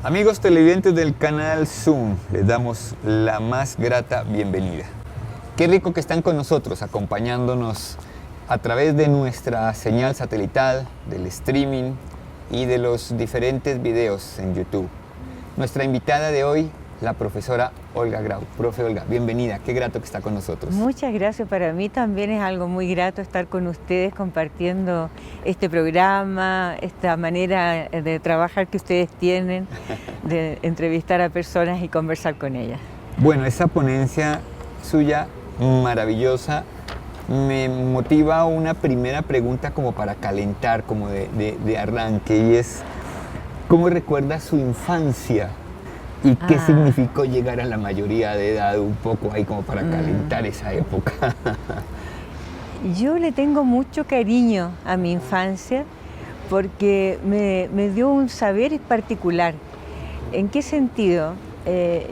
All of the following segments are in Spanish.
Amigos televidentes del canal Zoom, les damos la más grata bienvenida. Qué rico que están con nosotros, acompañándonos a través de nuestra señal satelital, del streaming y de los diferentes videos en YouTube. Nuestra invitada de hoy, la profesora Olga Grau. Profe Olga, bienvenida, qué grato que está con nosotros. Muchas gracias, para mí también es algo muy grato estar con ustedes compartiendo este programa, esta manera de trabajar que ustedes tienen, de entrevistar a personas y conversar con ellas. Bueno, esa ponencia suya maravillosa me motiva una primera pregunta como para calentar, como de arranque, y es ¿cómo recuerda su infancia? ¿Y qué significó llegar a la mayoría de edad? Un poco ahí como para calentar esa época. Yo le tengo mucho cariño a mi infancia porque me dio un saber particular. ¿En qué sentido?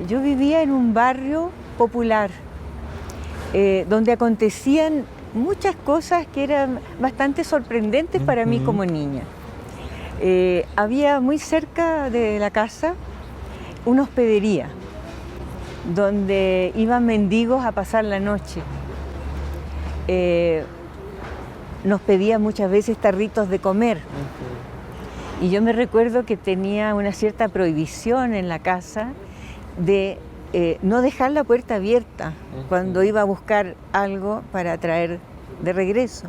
Yo vivía en un barrio popular donde acontecían muchas cosas que eran bastante sorprendentes para mí como niña. Había muy cerca de la casa una hospedería donde iban mendigos a pasar la noche. Nos pedían muchas veces tarritos de comer. Y yo me recuerdo que tenía una cierta prohibición en la casa de no dejar la puerta abierta cuando iba a buscar algo para traer de regreso.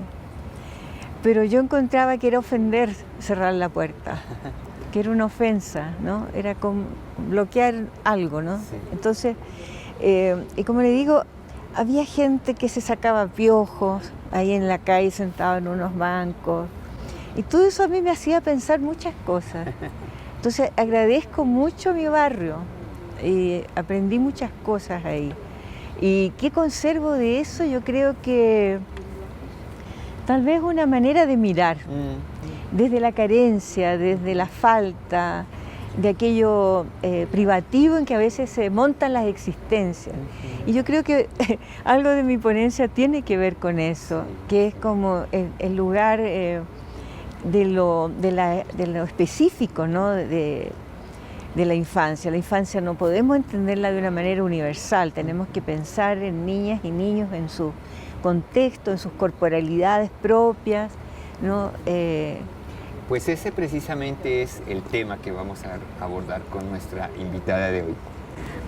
Pero yo encontraba que era ofender cerrar la puerta, que era una ofensa, ¿no? Era como bloquear algo, ¿no? Sí. Entonces, y como le digo, había gente que se sacaba piojos ahí en la calle sentado en unos bancos, y todo eso a mí me hacía pensar muchas cosas. Entonces agradezco mucho mi barrio y aprendí muchas cosas ahí. ¿Y qué conservo de eso? Yo creo que tal vez una manera de mirar, desde la carencia, desde la falta, de aquello privativo en que a veces se montan las existencias. Y yo creo que algo de mi ponencia tiene que ver con eso, que es como el lugar de lo específico, ¿no? de la infancia. La infancia no podemos entenderla de una manera universal, tenemos que pensar en niñas y niños en su contexto, en sus corporalidades propias, ¿no? Pues ese precisamente es el tema que vamos a abordar con nuestra invitada de hoy.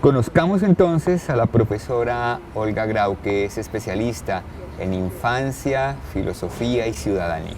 Conozcamos entonces a la profesora Olga Grau, que es especialista en infancia, filosofía y ciudadanía.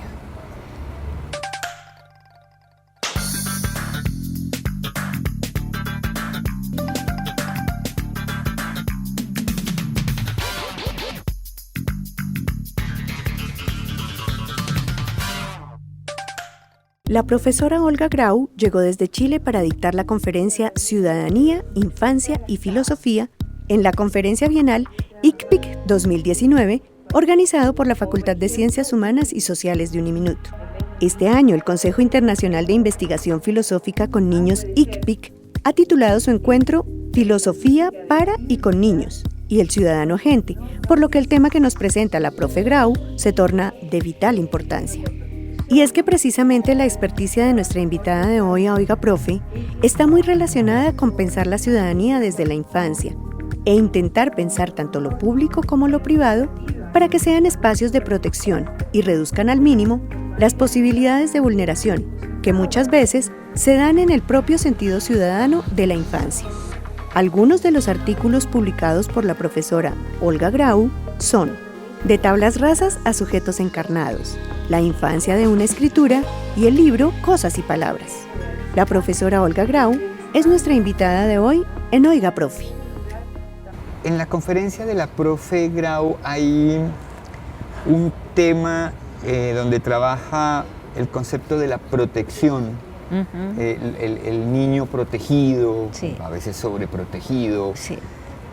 La profesora Olga Grau llegó desde Chile para dictar la conferencia Ciudadanía, Infancia y Filosofía en la Conferencia Bienal ICPIC 2019, organizado por la Facultad de Ciencias Humanas y Sociales de Uniminuto. Este año, el Consejo Internacional de Investigación Filosófica con Niños ICPIC ha titulado su encuentro Filosofía para y con niños y el ciudadano agente, por lo que el tema que nos presenta la profe Grau se torna de vital importancia. Y es que precisamente la experticia de nuestra invitada de hoy, Oiga Profe, está muy relacionada con pensar la ciudadanía desde la infancia e intentar pensar tanto lo público como lo privado para que sean espacios de protección y reduzcan al mínimo las posibilidades de vulneración que muchas veces se dan en el propio sentido ciudadano de la infancia. Algunos de los artículos publicados por la profesora Olga Grau son De tablas rasas a sujetos encarnados, La infancia de una escritura y el libro Cosas y Palabras. La profesora Olga Grau es nuestra invitada de hoy en Oiga Profe. En la conferencia de la profe Grau hay un tema donde trabaja el concepto de la protección, el niño protegido, sí, a veces sobreprotegido, sí,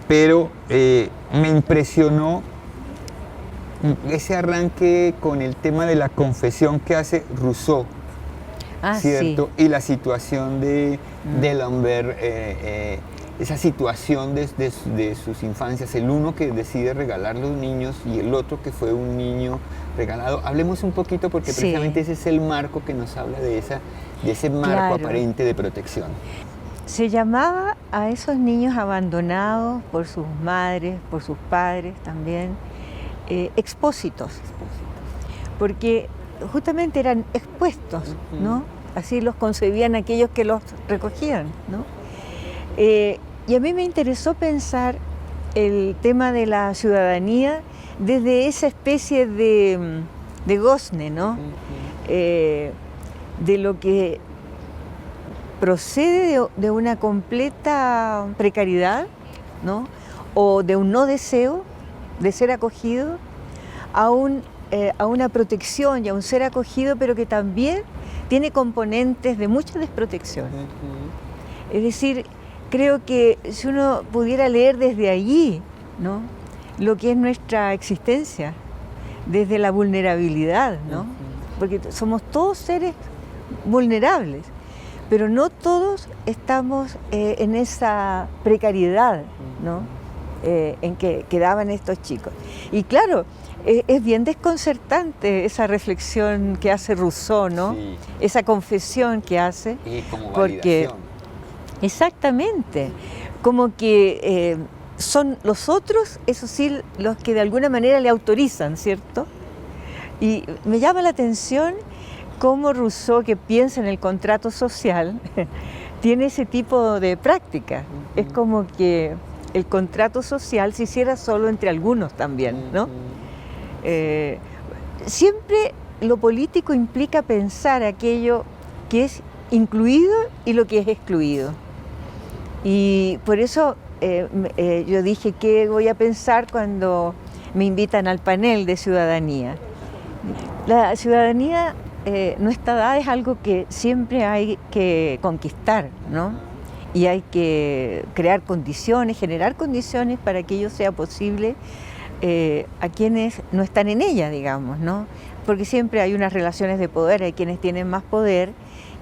pero me impresionó ese arranque con el tema de la confesión que hace Rousseau, ¿cierto? Sí. Y la situación de D'Alembert, esa situación de sus infancias, el uno que decide regalar los niños y el otro que fue un niño regalado. Hablemos un poquito porque precisamente ese es el marco que nos habla de ese marco aparente de protección. Se llamaba a esos niños abandonados por sus madres, por sus padres también, expósitos, porque justamente eran expuestos, ¿no? Así los concebían aquellos que los recogían, ¿no? Y a mí me interesó pensar el tema de la ciudadanía desde esa especie de gozne, ¿no? De lo que procede de una completa precariedad, ¿no? O de un no deseo de ser acogido a una protección y a un ser acogido, pero que también tiene componentes de mucha desprotección. Es decir, creo que si uno pudiera leer desde allí, ¿no? Lo que es nuestra existencia, desde la vulnerabilidad, ¿no? Porque somos todos seres vulnerables, pero no todos estamos en esa precariedad, ¿no? En que quedaban estos chicos. Y claro, es bien desconcertante esa reflexión que hace Rousseau, ¿no? Sí. Esa confesión que hace. Y como porque, validación. Exactamente, como que son los otros, eso sí, los que de alguna manera le autorizan, ¿cierto? Y me llama la atención cómo Rousseau, que piensa en el contrato social, tiene ese tipo de práctica. Es como que el contrato social se hiciera solo entre algunos también, ¿no? Siempre lo político implica pensar aquello que es incluido y lo que es excluido. Y por eso yo dije, ¿qué voy a pensar cuando me invitan al panel de ciudadanía? La ciudadanía no está dada, es algo que siempre hay que conquistar, ¿no? Y hay que crear condiciones, generar condiciones para que ello sea posible a quienes no están en ella, digamos, ¿no? Porque siempre hay unas relaciones de poder, hay quienes tienen más poder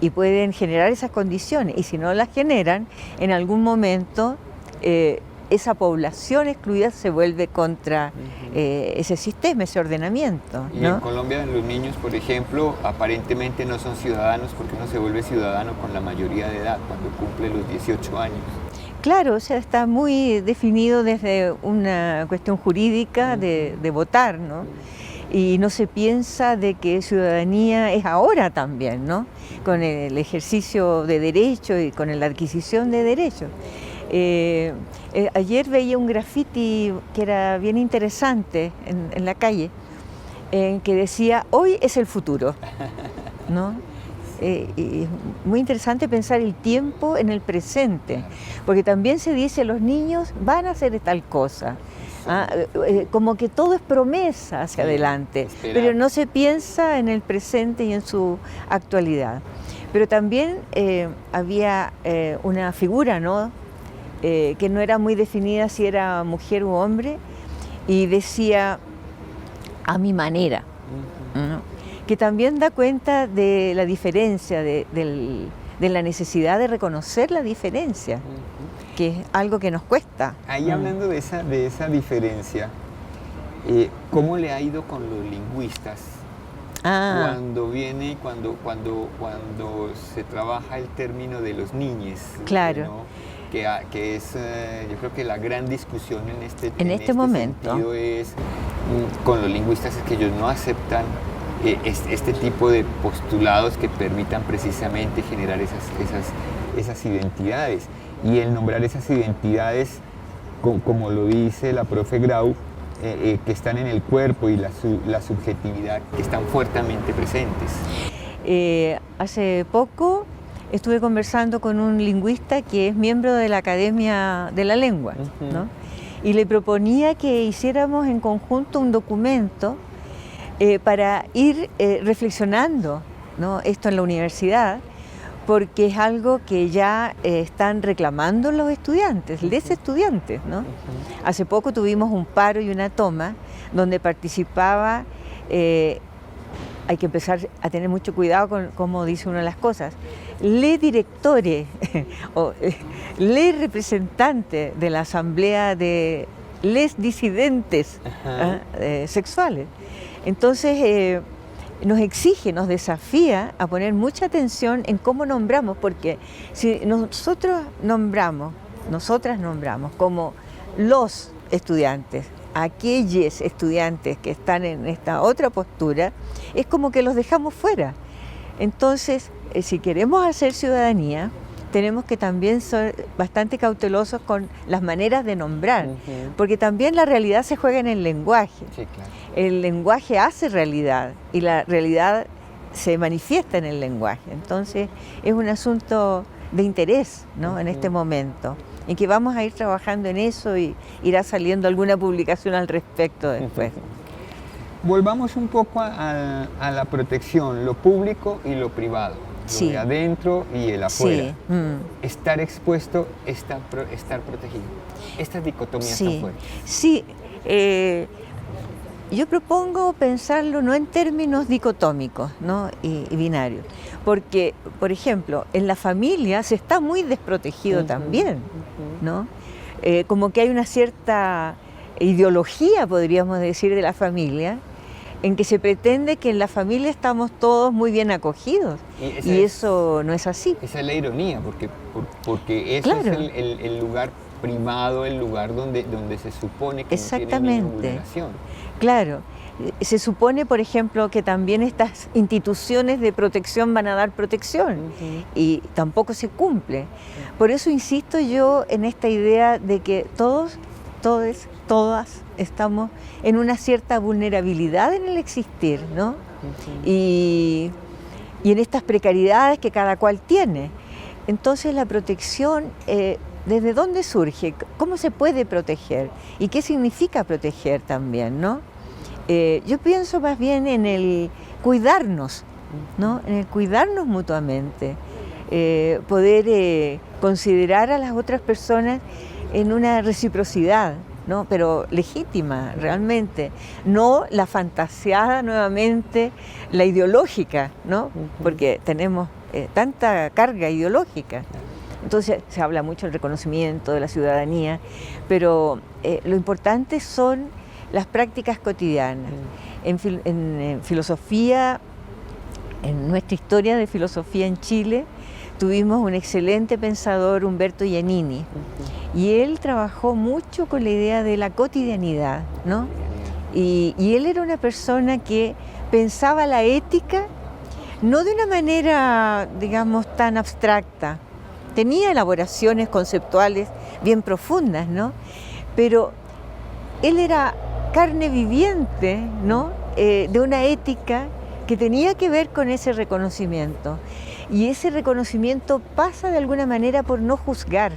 y pueden generar esas condiciones, y si no las generan, en algún momento esa población excluida se vuelve contra ese sistema, ese ordenamiento, ¿no? Y en Colombia los niños, por ejemplo, aparentemente no son ciudadanos porque uno se vuelve ciudadano con la mayoría de edad, cuando cumple los 18 años. Claro, o sea, está muy definido desde una cuestión jurídica de votar, ¿no? Y no se piensa de que ciudadanía es ahora también, ¿no? Con el ejercicio de derechos y con la adquisición de derechos. Ayer veía un graffiti que era bien interesante en la calle, en que decía, hoy es el futuro, ¿no? Y es muy interesante pensar el tiempo en el presente, porque también se dice, los niños van a hacer tal cosa, como que todo es promesa hacia adelante, pero no se piensa en el presente y en su actualidad. Pero también había una figura, ¿no? Que no era muy definida si era mujer u hombre, y decía, a mi manera, ¿no? Que también da cuenta de la diferencia, de la necesidad de reconocer la diferencia, que es algo que nos cuesta. Ahí hablando de esa diferencia, ¿cómo le ha ido con los lingüistas? Cuando se trabaja el término de los niñes, claro, ¿no? Que es, yo creo que la gran discusión en este momento sentido es con los lingüistas, es que ellos no aceptan este tipo de postulados que permitan precisamente generar esas identidades, y el nombrar esas identidades, como lo dice la profe Grau, que están en el cuerpo y la subjetividad, que están fuertemente presentes. Hace poco estuve conversando con un lingüista que es miembro de la Academia de la Lengua, ¿no? Y le proponía que hiciéramos en conjunto un documento para ir reflexionando, ¿no? Esto en la universidad, porque es algo que ya están reclamando los estudiantes, los estudiantes, ¿no? Hace poco tuvimos un paro y una toma donde participaba, hay que empezar a tener mucho cuidado con cómo dice uno las cosas, les directores o les representantes de la asamblea de les disidentes sexuales. Entonces nos exige, nos desafía a poner mucha atención en cómo nombramos, porque si nosotras nombramos como los estudiantes, aquellos estudiantes que están en esta otra postura, es como que los dejamos fuera. Entonces, si queremos hacer ciudadanía, tenemos que también ser bastante cautelosos con las maneras de nombrar, porque también la realidad se juega en el lenguaje. Sí, claro. El lenguaje hace realidad y la realidad se manifiesta en el lenguaje. Entonces, es un asunto de interés, ¿no? En este momento, en que vamos a ir trabajando en eso y irá saliendo alguna publicación al respecto después. Volvamos un poco a la protección, lo público y lo privado, Sí. lo de adentro y el afuera. Sí. Estar expuesto, estar protegido. Estas dicotomías tan fuertes. Sí, yo propongo pensarlo no en términos dicotómicos, ¿no? y binarios, porque, por ejemplo, en la familia se está muy desprotegido también, ¿no? Como que hay una cierta ideología, podríamos decir, de la familia, en que se pretende que en la familia estamos todos muy bien acogidos, y eso no es así. Esa es la ironía, porque eso Claro. es el lugar privado, el lugar donde se supone que no tiene ninguna vulneración. Claro, se supone, por ejemplo, que también estas instituciones de protección van a dar protección y tampoco se cumple. Por eso insisto yo en esta idea de que todos, todas estamos en una cierta vulnerabilidad en el existir, ¿no? Y en estas precariedades que cada cual tiene. Entonces la protección, ¿desde dónde surge? ¿Cómo se puede proteger? ¿Y qué significa proteger también, no? Yo pienso más bien en el cuidarnos, ¿no? En el cuidarnos mutuamente, poder considerar a las otras personas en una reciprocidad, ¿no? Pero legítima, realmente, no la fantaseada nuevamente, la ideológica, ¿no? Porque tenemos tanta carga ideológica. Entonces se habla mucho del reconocimiento de la ciudadanía, pero lo importante son las prácticas cotidianas. En filosofía, en nuestra historia de filosofía en Chile, tuvimos un excelente pensador, Humberto Giannini, y él trabajó mucho con la idea de la cotidianidad, ¿no? Y él era una persona que pensaba la ética no de una manera, digamos, tan abstracta. Tenía elaboraciones conceptuales bien profundas, ¿no? Pero él era carne viviente, ¿no? De una ética que tenía que ver con ese reconocimiento. Y ese reconocimiento pasa de alguna manera por no juzgar.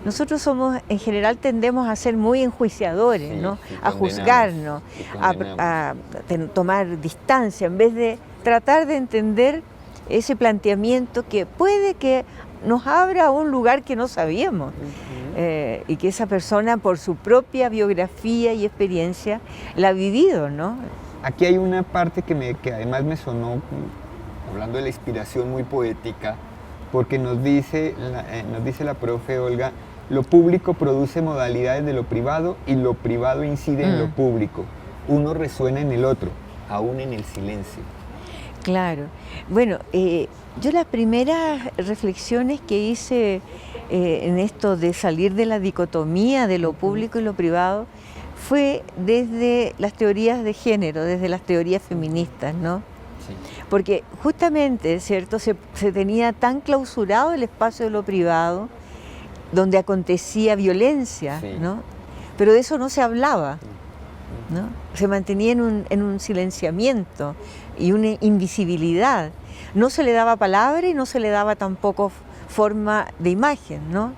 Nosotros somos, en general, tendemos a ser muy enjuiciadores, Sí, ¿no? y A juzgarnos, a tomar distancia, en vez de tratar de entender ese planteamiento que puede que nos abra a un lugar que no sabíamos, y que esa persona, por su propia biografía y experiencia, la ha vivido, ¿no? Aquí hay una parte que además me sonó, hablando de la inspiración, muy poética, porque nos dice la profe Olga, lo público produce modalidades de lo privado y lo privado incide en lo público. Uno resuena en el otro, aún en el silencio. Claro. Bueno, yo las primeras reflexiones que hice en esto de salir de la dicotomía de lo público y lo privado fue desde las teorías de género, desde las teorías feministas, ¿no? Sí. Porque justamente, ¿cierto?, se tenía tan clausurado el espacio de lo privado, donde acontecía violencia, Sí. ¿no? Pero de eso no se hablaba, ¿no? Se mantenía en un silenciamiento y una invisibilidad. No se le daba palabra y no se le daba tampoco forma de imagen, ¿no?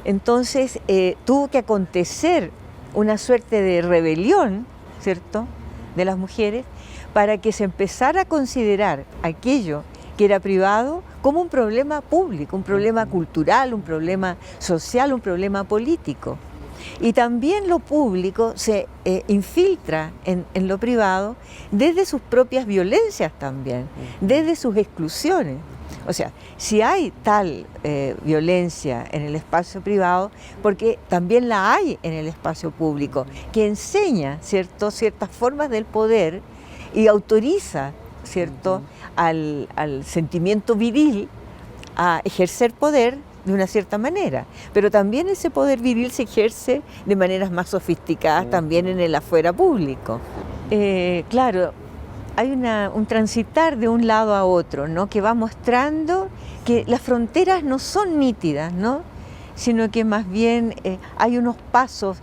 Entonces tuvo que acontecer una suerte de rebelión, ¿cierto?, de las mujeres, para que se empezara a considerar aquello que era privado como un problema público, un problema cultural, un problema social, un problema político. Y también lo público se infiltra en lo privado desde sus propias violencias también, desde sus exclusiones. O sea, si hay tal violencia en el espacio privado, porque también la hay en el espacio público, que enseña ciertas formas del poder y autoriza, ¿cierto?, al sentimiento viril a ejercer poder de una cierta manera, pero también ese poder viril se ejerce de maneras más sofisticadas también en el afuera público. Claro, hay un transitar de un lado a otro, ¿no?, que va mostrando que las fronteras no son nítidas, ¿no?, sino que más bien hay unos vasos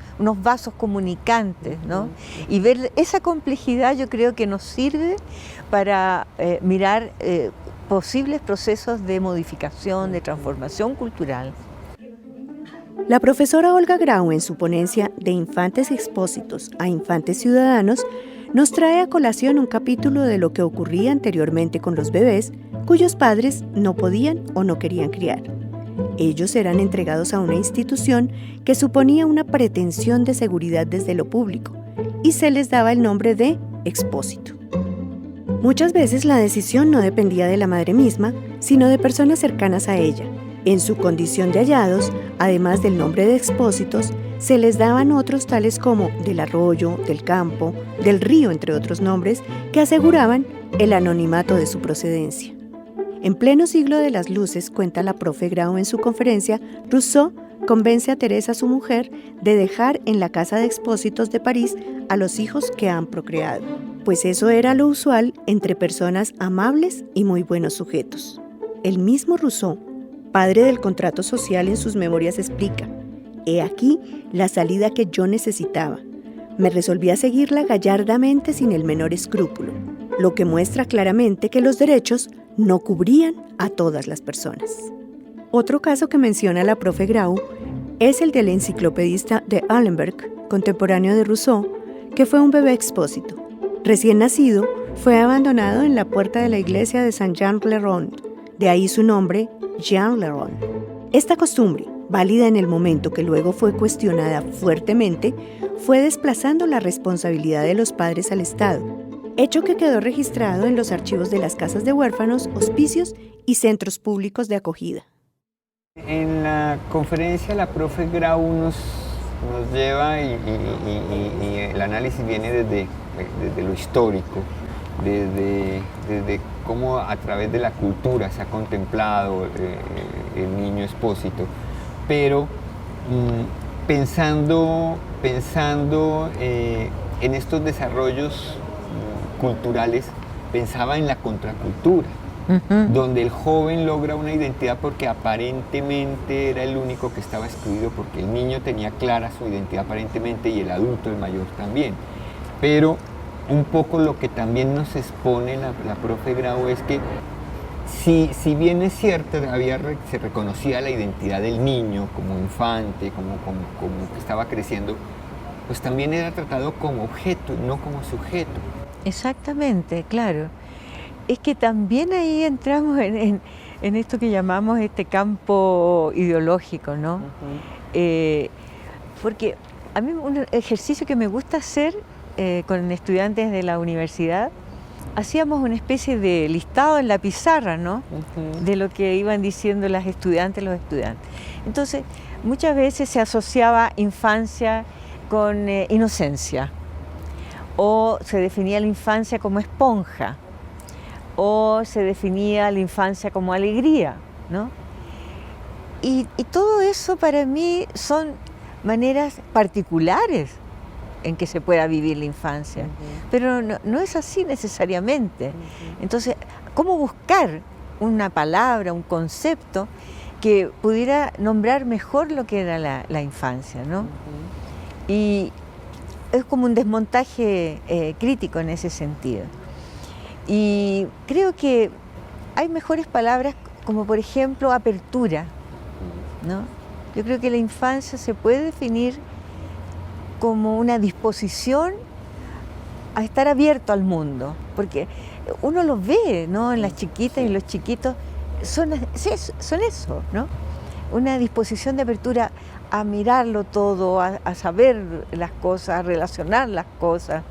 comunicantes, ¿no? Y ver esa complejidad yo creo que nos sirve para mirar posibles procesos de modificación, de transformación cultural. La profesora Olga Grau, en su ponencia De infantes expósitos a infantes ciudadanos, nos trae a colación un capítulo de lo que ocurría anteriormente con los bebés cuyos padres no podían o no querían criar. Ellos eran entregados a una institución que suponía una pretensión de seguridad desde lo público y se les daba el nombre de expósito. Muchas veces la decisión no dependía de la madre misma, sino de personas cercanas a ella. En su condición de hallados, además del nombre de expósitos, se les daban otros tales como del arroyo, del campo, del río, entre otros nombres, que aseguraban el anonimato de su procedencia. En pleno siglo de las luces, cuenta la profe Grau en su conferencia, Rousseau convence a Teresa, su mujer, de dejar en la casa de expósitos de París a los hijos que han procreado, pues eso era lo usual entre personas amables y muy buenos sujetos. El mismo Rousseau, padre del contrato social, en sus memorias explica: «He aquí la salida que yo necesitaba. Me resolví a seguirla gallardamente sin el menor escrúpulo», lo que muestra claramente que los derechos no cubrían a todas las personas. Otro caso que menciona la profe Grau es el del enciclopedista de Allenberg, contemporáneo de Rousseau, que fue un bebé expósito. Recién nacido, fue abandonado en la puerta de la iglesia de Saint-Jean-le-Rond, de ahí su nombre, Jean le Rond. Esta costumbre, válida en el momento que luego fue cuestionada fuertemente, fue desplazando la responsabilidad de los padres al Estado, hecho que quedó registrado en los archivos de las casas de huérfanos, hospicios y centros públicos de acogida. En la conferencia la profe Grau nos lleva y el análisis viene desde lo histórico, desde cómo a través de la cultura se ha contemplado el niño expósito, pero pensando en estos desarrollos culturales, pensaba en la contracultura, donde el joven logra una identidad porque aparentemente era el único que estaba excluido, porque el niño tenía clara su identidad aparentemente y el adulto, el mayor, también. Pero un poco lo que también nos expone la profe Grau es que si bien es cierto, se reconocía la identidad del niño como infante, como que estaba creciendo, pues también era tratado como objeto, no como sujeto. Exactamente, claro. Es que también ahí entramos en esto que llamamos este campo ideológico, ¿no? Porque a mí un ejercicio que me gusta hacer con estudiantes de la universidad, hacíamos una especie de listado en la pizarra, ¿no? De lo que iban diciendo las estudiantes, los estudiantes. Entonces, muchas veces se asociaba infancia con inocencia, o se definía la infancia como esponja, o se definía la infancia como alegría, ¿no? Y todo eso para mí son maneras particulares en que se pueda vivir la infancia, pero no es así necesariamente. Entonces, ¿cómo buscar una palabra, un concepto que pudiera nombrar mejor lo que era la infancia, ¿no? Y es como un desmontaje crítico en ese sentido. Y creo que hay mejores palabras como, por ejemplo, apertura, ¿no? Yo creo que la infancia se puede definir como una disposición a estar abierto al mundo, porque uno lo ve, ¿no? En las chiquitas y los chiquitos son eso, ¿no? Una disposición de apertura a mirarlo todo, a saber las cosas, a relacionar las cosas.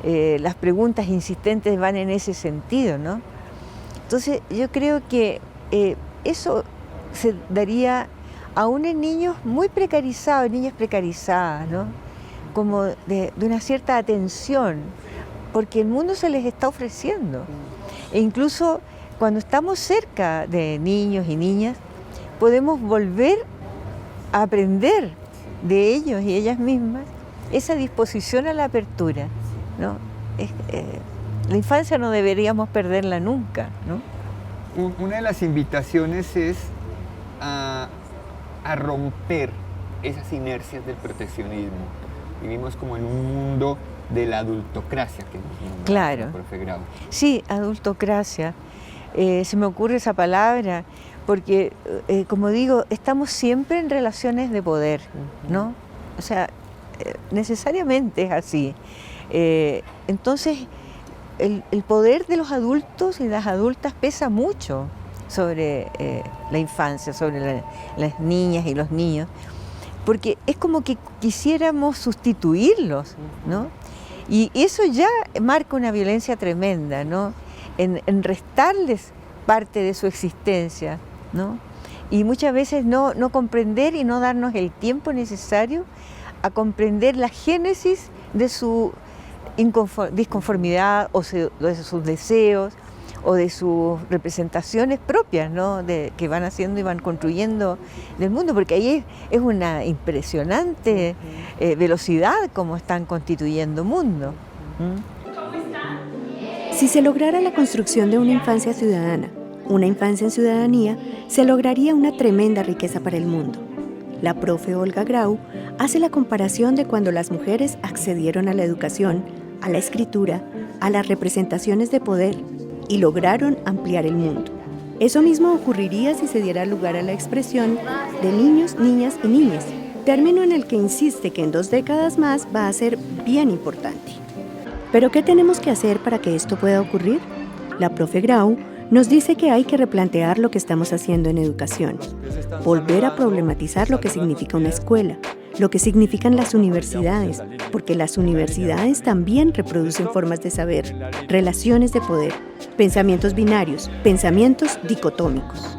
Las preguntas insistentes van en ese sentido, ¿no? Entonces yo creo que eso se daría aún en niños muy precarizados, niñas precarizadas, ¿no? Como de una cierta atención porque el mundo se les está ofreciendo. E incluso cuando estamos cerca de niños y niñas, podemos volver a aprender de ellos y ellas mismas esa disposición a la apertura, ¿no? La infancia no deberíamos perderla nunca, ¿no? Una de las invitaciones es a romper esas inercias del proteccionismo. Vivimos como en un mundo de la adultocracia, que nos nombra Claro. el profe Grau. Sí, adultocracia. Se me ocurre esa palabra porque, como digo, estamos siempre en relaciones de poder, ¿no? O sea, necesariamente es así. Entonces, el poder de los adultos y las adultas pesa mucho sobre la infancia, sobre las niñas y los niños, porque es como que quisiéramos sustituirlos, ¿no? Y eso ya marca una violencia tremenda, ¿no? En restarles parte de su existencia, ¿no? Y muchas veces no comprender y no darnos el tiempo necesario a comprender la génesis de su disconformidad o de sus deseos o de sus representaciones propias, ¿no? Que van haciendo y van construyendo del mundo, porque ahí es una impresionante velocidad como están constituyendo mundo. Si se lograra la construcción de una infancia ciudadana, una infancia en ciudadanía, se lograría una tremenda riqueza para el mundo. La profe Olga Grau hace la comparación de cuando las mujeres accedieron a la educación, a la escritura, a las representaciones de poder y lograron ampliar el mundo. Eso mismo ocurriría si se diera lugar a la expresión de niños, niñas y niñas, término en el que insiste que en 2 décadas más va a ser bien importante. ¿Pero qué tenemos que hacer para que esto pueda ocurrir? La profe Grau nos dice que hay que replantear lo que estamos haciendo en educación, volver a problematizar lo que significa una escuela, lo que significan las universidades, porque las universidades también reproducen formas de saber, relaciones de poder, pensamientos binarios, pensamientos dicotómicos.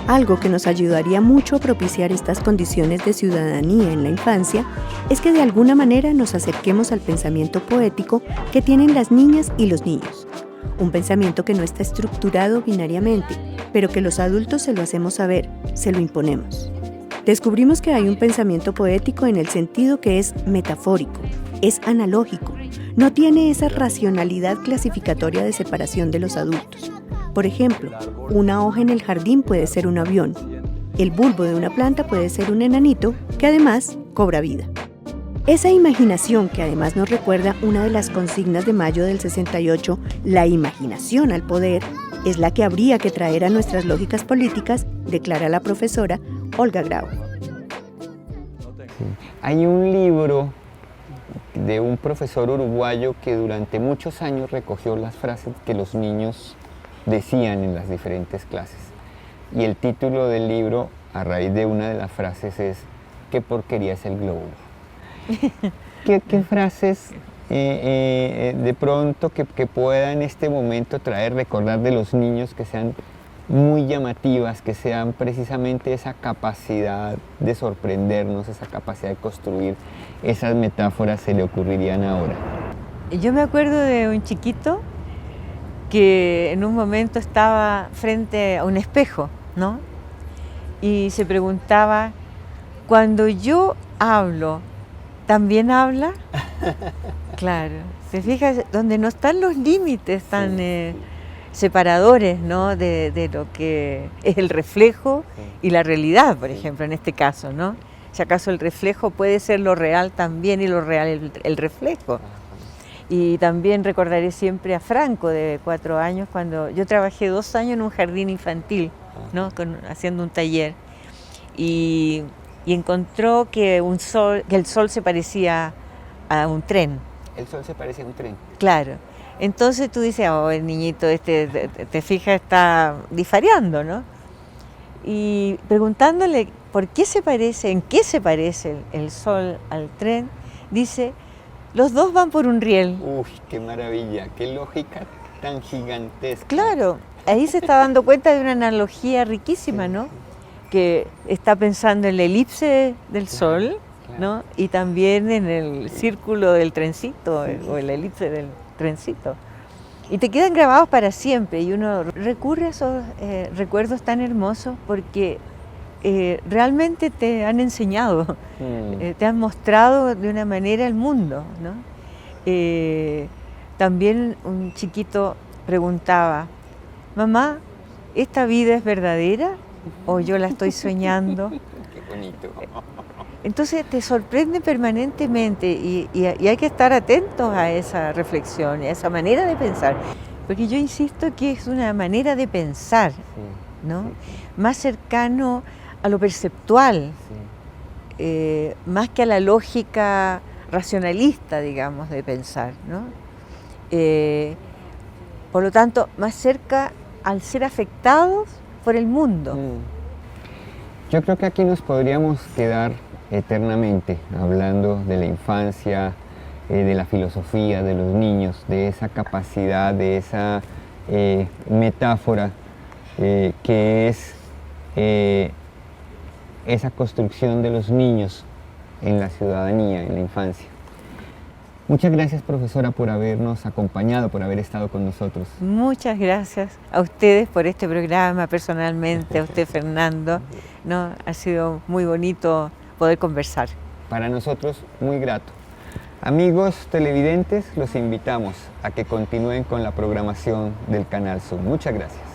Algo que nos ayudaría mucho a propiciar estas condiciones de ciudadanía en la infancia es que de alguna manera nos acerquemos al pensamiento poético que tienen las niñas y los niños. Un pensamiento que no está estructurado binariamente, pero que los adultos se lo hacemos saber, se lo imponemos. Descubrimos que hay un pensamiento poético en el sentido que es metafórico, es analógico, no tiene esa racionalidad clasificatoria de separación de los adultos. Por ejemplo, una hoja en el jardín puede ser un avión, el bulbo de una planta puede ser un enanito que además cobra vida. Esa imaginación que además nos recuerda una de las consignas de mayo del 68, la imaginación al poder, es la que habría que traer a nuestras lógicas políticas, declara la profesora Olga Grau. Hay un libro de un profesor uruguayo que durante muchos años recogió las frases que los niños decían en las diferentes clases. Y el título del libro, a raíz de una de las frases, es ¿qué porquería es el globo? ¿Qué frases de pronto que pueda en este momento recordar de los niños que sean muy llamativas, que sean precisamente esa capacidad de sorprendernos, esa capacidad de construir esas metáforas se le ocurrirían ahora? Yo me acuerdo de un chiquito que en un momento estaba frente a un espejo, ¿no? Y se preguntaba, cuando yo hablo, ¿también habla? Claro, se fija donde no están los límites tan separadores, ¿no? de lo que es el reflejo y la realidad, por ejemplo, en este caso, ¿no? Si acaso el reflejo puede ser lo real también y lo real el reflejo. Y también recordaré siempre a Franco, de 4 años, cuando yo trabajé 2 años en un jardín infantil, ¿no? Haciendo un taller, y encontró que el sol se parecía a un tren. El sol se parece a un tren. Claro. Entonces tú dices, oh, el niñito te fijas, está difareando, ¿no? Y preguntándole por qué se parece, en qué se parece el sol al tren, dice, los dos van por un riel. Uy, qué maravilla, qué lógica tan gigantesca. Claro, ahí se está dando cuenta de una analogía riquísima, ¿no? Que está pensando en la elipse del sol, ¿no? Y también en el círculo del trencito, o en la elipse del trencito. Y te quedan grabados para siempre y uno recurre a esos recuerdos tan hermosos porque realmente te han enseñado, te han mostrado de una manera el mundo, ¿no? También un chiquito preguntaba, mamá, ¿esta vida es verdadera o yo la estoy soñando? Qué bonito. Entonces te sorprende permanentemente y hay que estar atentos a esa reflexión, a esa manera de pensar, porque yo insisto que es una manera de pensar, ¿no? Más cercano a lo perceptual, más que a la lógica racionalista, digamos, de pensar, ¿no? Por lo tanto, más cerca al ser afectados por el mundo. Yo creo que aquí nos podríamos quedar eternamente hablando de la infancia, de la filosofía de los niños, de esa capacidad, de esa metáfora que es esa construcción de los niños en la ciudadanía, en la infancia. Muchas gracias, profesora, por habernos acompañado, por haber estado con nosotros. Muchas gracias a ustedes por este programa, personalmente, a usted, Fernando, ¿no? Ha sido muy bonito poder conversar. Para nosotros, muy grato. Amigos televidentes, los invitamos a que continúen con la programación del Canal Sur. Muchas gracias.